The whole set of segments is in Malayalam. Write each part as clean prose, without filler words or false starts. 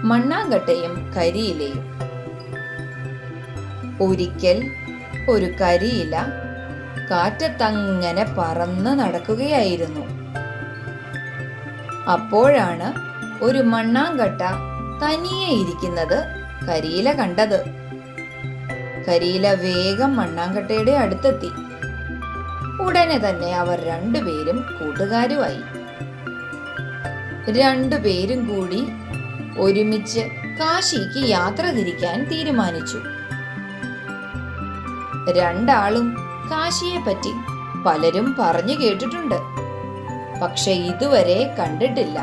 മണ്ണാങ്കട്ടയും കരിയിലയും. ഒരിക്കൽ ഒരു കരിയില കാറ്റത്തങ്ങനെ പറന്ന് നടക്കുകയായിരുന്നു. അപ്പോഴാണ് ഒരു മണ്ണാങ്കട്ട തനിയെ ഇരിക്കുന്നത് കരിയില കണ്ടത്. കരിയില വേഗം മണ്ണാങ്കട്ടയുടെ അടുത്തെത്തി. ഉടനെ തന്നെ അവർ രണ്ടുപേരും കൂട്ടുകാരുമായി. രണ്ടുപേരും കൂടി ഒരുമിച്ച് കാശിക്ക് യാത്ര തിരിക്കാൻ തീരുമാനിച്ചു. രണ്ടാളും കാശിയെ പറ്റി പലരും പറഞ്ഞു കേട്ടിട്ടുണ്ട്, പക്ഷെ ഇതുവരെ കണ്ടിട്ടില്ല.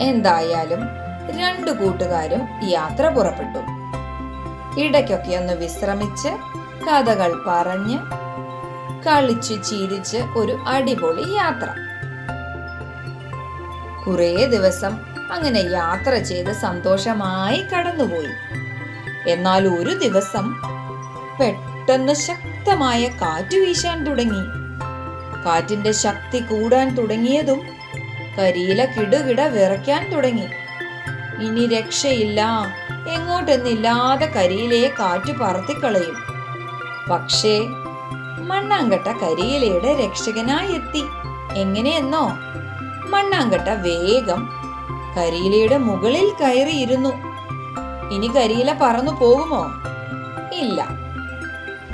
എന്തായാലും രണ്ടു കൂട്ടുകാരും യാത്ര പുറപ്പെട്ടു. ഇടയ്ക്കൊക്കെ ഒന്ന് വിശ്രമിച്ച് കഥകൾ പറഞ്ഞ് കളിച്ചു ചിരിച്ച് ഒരു അടിപൊളി യാത്ര. കുറേ ദിവസം അങ്ങനെ യാത്ര ചെയ്ത് സന്തോഷമായി കടന്നുപോയി. എന്നാൽ ഒരു ദിവസം പെട്ടെന്ന് ശക്തമായ കാറ്റ് വീശാൻ തുടങ്ങി. കാറ്റിന്റെ ശക്തി കൂടാൻ തുടങ്ങിയതും കരിയില കിടുകിട വിറയ്ക്കാൻ തുടങ്ങി. ഇനി രക്ഷയില്ല, എങ്ങോട്ടെന്നില്ലാതെ കരിയിലയെ കാറ്റ് പറത്തിക്കളയും. പക്ഷേ മണ്ണാങ്കട്ട കരിയിലയുടെ രക്ഷകനായി എത്തി. എങ്ങനെയെന്നോ, മണ്ണാങ്കട്ട വേഗം കരിയിലയുടെ മുകളിൽ കയറിയിരുന്നു. ഇനി കരിയില പറന്നു പോകുമോ? ഇല്ല.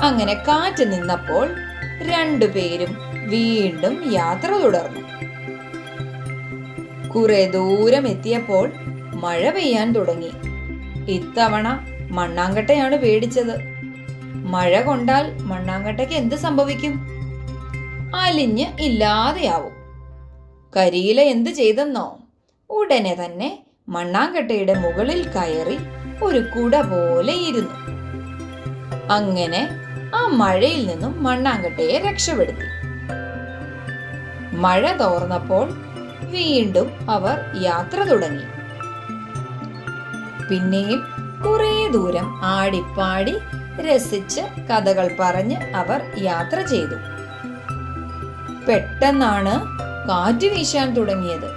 അങ്ങനെ കാറ്റ് നിന്നപ്പോൾ രണ്ടുപേരും വീണ്ടും യാത്ര തുടർന്നു. കുറെ ദൂരം എത്തിയപ്പോൾ മഴ പെയ്യാൻ തുടങ്ങി. ഇത്തവണ മണ്ണാങ്കട്ടയാണ് പേടിച്ചത്. മഴ കൊണ്ടാൽ മണ്ണാങ്കട്ടയ്ക്ക് എന്ത് സംഭവിക്കും? അലിഞ്ഞ് ഇല്ലാതെയാവും. കരിയില എന്ത് ചെയ്തെന്നോ, ഉടനെ തന്നെ മണ്ണാങ്കട്ടയുടെ മുകളിൽ കയറി ഒരു കുട പോലെ ഇരുന്നു. അങ്ങനെ ആ മഴയിൽ നിന്നും മണ്ണാങ്കട്ടയെ രക്ഷപ്പെടുത്തി. മഴ തോർന്നപ്പോൾ വീണ്ടും അവർ യാത്ര തുടങ്ങി. പിന്നെയും കുറേ ദൂരം ആടിപ്പാടി രസിച്ച് കഥകൾ പറഞ്ഞ് അവർ യാത്ര ചെയ്തു. പെട്ടെന്നാണ് കാറ്റ് വീശാൻ തുടങ്ങിയത്.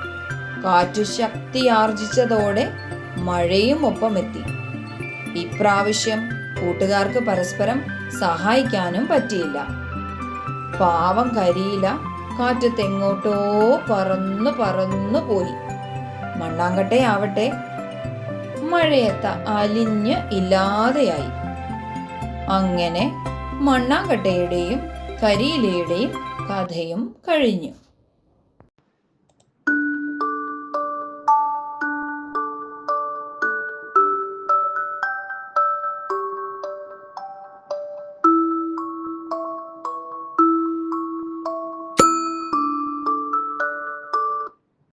കാറ്റു ശക്തി ആർജിച്ചതോടെ മഴയും ഒപ്പമെത്തി. ഇപ്രാവശ്യം കൂട്ടുകാർക്ക് പരസ്പരം സഹായിക്കാനും പറ്റിയില്ല. പാവം കരിയില കാറ്റത്തെങ്ങോട്ടോ പറന്നു പറന്നു പോയി. മണ്ണാങ്കട്ടയാവട്ടെ മഴയത്ത് അലിഞ്ഞ് ഇല്ലാതെയായി. അങ്ങനെ മണ്ണാങ്കട്ടയുടെയും കരിയിലയുടെയും കഥയും കഴിഞ്ഞു.